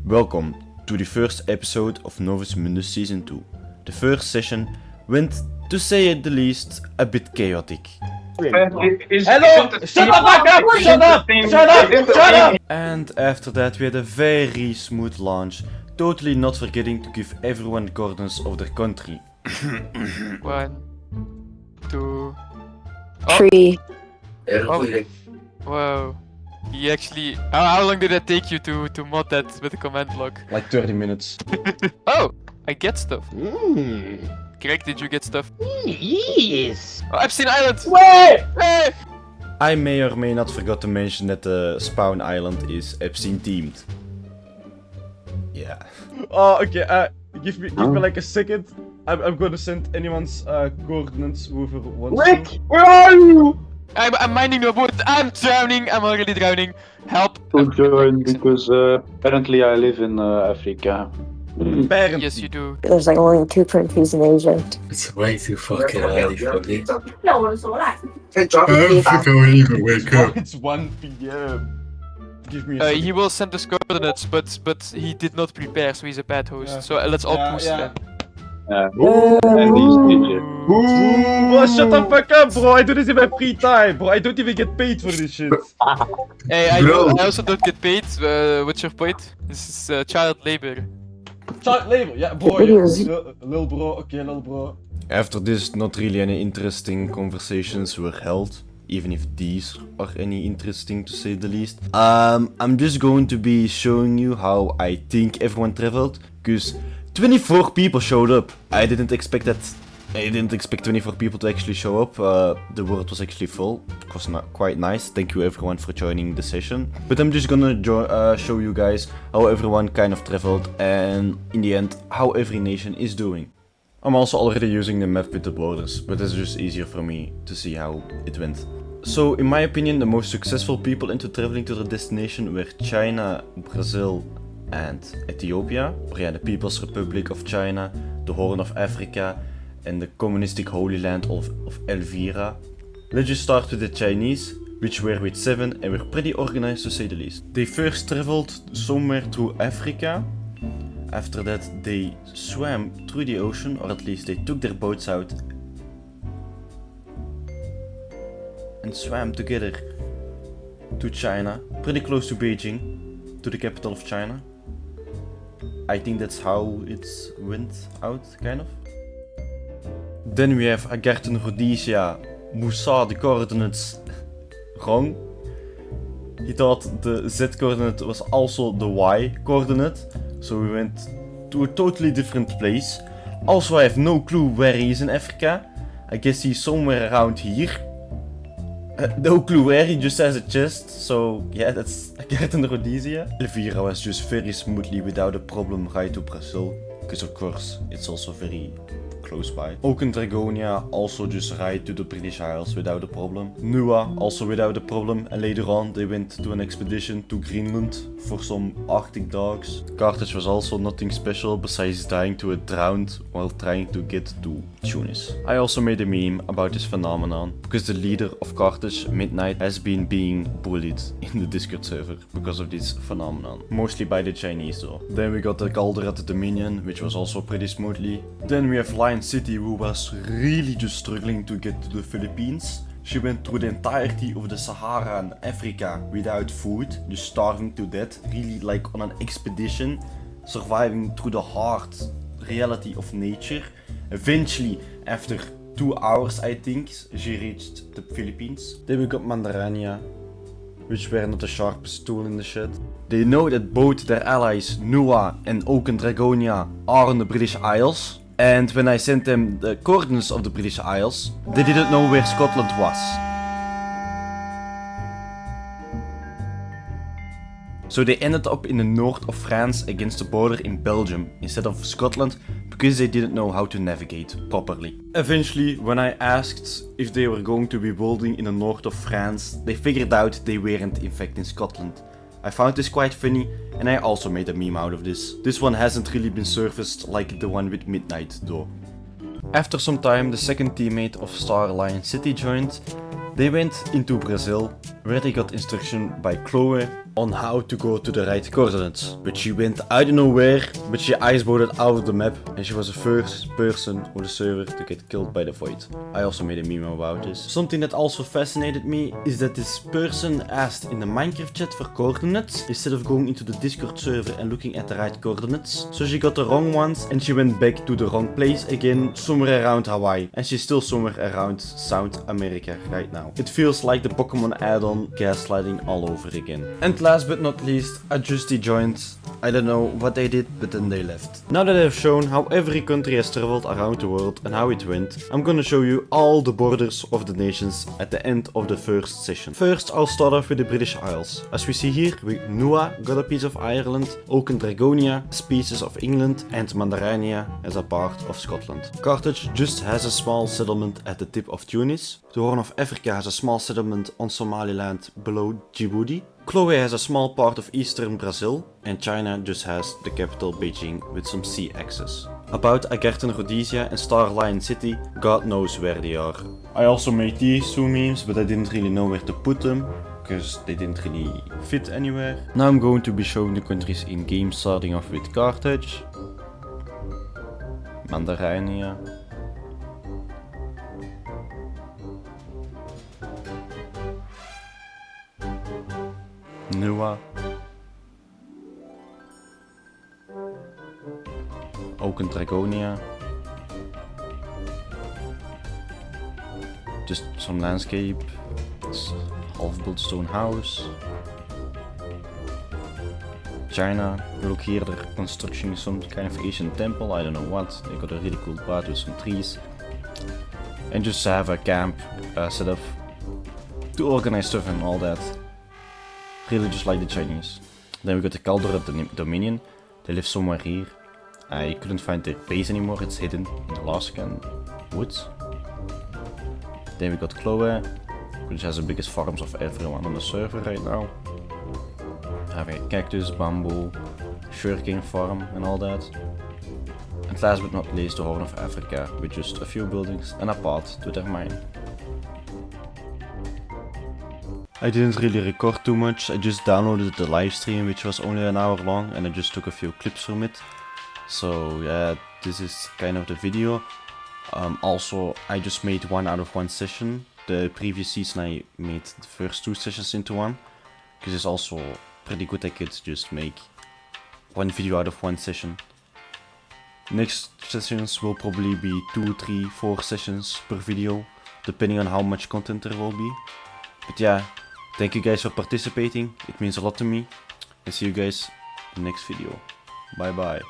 Welcome to the first episode of Novus Mundus Season 2. The first session went, to say the least, a bit chaotic. Hello! Shut the fuck up! Shut up! Shut up! Shut up! And after that we had a very smooth launch, totally not forgetting to give everyone the coordinates of their country. 1, 2. Tree. Oh. Wow. He actually. How long did that take you to mod that with the command block? Like 30 minutes. Oh! I get stuff. Correct, did you get stuff? Yes! Oh, Epstein Island! Wait! Hey! I may or may not forgot to mention that the spawn island is Epstein themed. Yeah. Oh, okay. Give me like a second. I'm gonna send anyone's coordinates whoever wants Rick! to. Where are you? I'm minding the wood. I'm drowning. I'm already drowning. Help. To join because apparently I live in Africa. Apparently. Yes, you do. There's like only 2 countries in Asia. It's way too fucking early for me. I I don't think I will even wake up. It's 1 p.m. Give me a second. He will send us coordinates, but he did not prepare, so he's a bad host. Yeah. So let's all push yeah. then. And he's digit. Ooh, bro, shut the fuck up, bro. I do this in my free time, bro. I don't even get paid for this shit. Hey, I Bro. also don't get paid. What's your point? This is child labor. Child labor, yeah, bro. Lil bro, okay, lil bro. After this, not really any interesting conversations were held, even if these are any interesting to say the least. I'm just going to be showing you how I think everyone traveled, because 24 people showed up. I didn't expect that. I didn't expect 24 people to actually show up. The world was actually full. It was quite nice. Thank you everyone for joining the session. But I'm just gonna show you guys how everyone kind of traveled and in the end how every nation is doing. I'm also already using the map with the borders, but it's just easier for me to see how it went. So in my opinion, the most successful people into traveling to the destination were China, Brazil and Ethiopia, the People's Republic of China, the Horn of Africa and the communistic Holy Land of Elvira. Let's just start with the Chinese, which were with 7 and were pretty organized to say the least. They first traveled somewhere through Africa. After that they swam through the ocean, or at least they took their boats out and swam together to China, pretty close to Beijing, to the capital of China. I think that's how it went out, kind of. Then we have Agarthen Rhodesia, who saw the coordinates wrong. He thought the Z coordinate was also the Y coordinate, so we went to a totally different place. Also, I have no clue where he is in Africa. I guess he's somewhere around here. No clue where, he just has a chest, so yeah, that's Agarthen Rhodesia. Elvira was just very smoothly without a problem right to Brazil, because of course it's also very close by. Oak and Dragonia also just right to the British Isles without a problem. Nua also without a problem, and later on they went to an expedition to Greenland for some Arctic dogs. Carthage was also nothing special besides dying to a drowned while trying to get to Tunis. I also made a meme about this phenomenon because the leader of Carthage, Midnight, has been being bullied in the Discord server because of this phenomenon. Mostly by the Chinese though. Then we got the Galderat Dominion, which was also pretty smoothly. Then we have Lion City, who was really just struggling to get to the Philippines. She went through the entirety of the Sahara and Africa without food, just starving to death, really like on an expedition, surviving through the hard reality of nature. Eventually, after 2 hours I think, she reached the Philippines. Then we got Mandarania, which were not the sharpest tool in the shed. They know that both their allies, Nua and Oak and Dragonia, are on the British Isles. And when I sent them the coordinates of the British Isles, they didn't know where Scotland was. So they ended up in the north of France against the border in Belgium instead of Scotland because they didn't know how to navigate properly. Eventually, when I asked if they were going to be building in the north of France, they figured out they weren't in fact in Scotland. I found this quite funny and I also made a meme out of this. This one hasn't really been surfaced like the one with Midnight though. After some time, the second teammate of Star Lion City joined. They went into Brazil, where they got instruction by Chloe on how to go to the right coordinates. But she went I don't know where, but she iceboarded out of the map and she was the first person on the server to get killed by the void. I also made a meme about this. Something that also fascinated me is that this person asked in the Minecraft chat for coordinates instead of going into the Discord server and looking at the right coordinates. So she got the wrong ones and she went back to the wrong place again, somewhere around Hawaii. And she's still somewhere around South America right now. It feels like the Pokemon add-on gaslighting all over again. And last but not least, I just joined. I don't know what they did, but then they left. Now that I've shown how every country has traveled around the world and how it went, I'm gonna show you all the borders of the nations at the end of the first session. First, I'll start off with the British Isles. As we see here, Nua got a piece of Ireland, Oaken Dragonia, pieces of England, and Mandarania as a part of Scotland. Carthage just has a small settlement at the tip of Tunis. The Horn of Africa has a small settlement on Somaliland below Djibouti. Chloe has a small part of eastern Brazil, and China just has the capital Beijing with some sea access. About Agartha and Rhodesia and Star Lion City, God knows where they are. I also made these two memes, but I didn't really know where to put them, because they didn't really fit anywhere. Now I'm going to be showing the countries in game, starting off with Carthage, Mandarania, Nua, Oaken Dragonia, just some landscape, it's half-built stone house. China, look here, they're constructing some kind of Asian temple, I don't know what. They got a really cool path with some trees. And just have a camp set up to organize stuff and all that. Really just like the Chinese. Then we got the Kaldor Dominion. They live somewhere here. I couldn't find their base anymore, it's hidden in Alaska and woods. Then we got Chloe, which has the biggest farms of everyone on the server right now. Having a cactus, bamboo, sugarcane farm and all that. And last but not least the Horn of Africa, with just a few buildings and a path to their mine. I didn't really record too much, I just downloaded the live stream, which was only an hour long, and I just took a few clips from it. So yeah, this is kind of the video. Also, I just made 1 out of 1 session. The previous season I made the first 2 sessions into one, because it's also pretty good I could just make 1 video out of 1 session. Next sessions will probably be 2, 3, 4 sessions per video, depending on how much content there will be. But yeah, thank you guys for participating, it means a lot to me. And see you guys in the next video. Bye bye.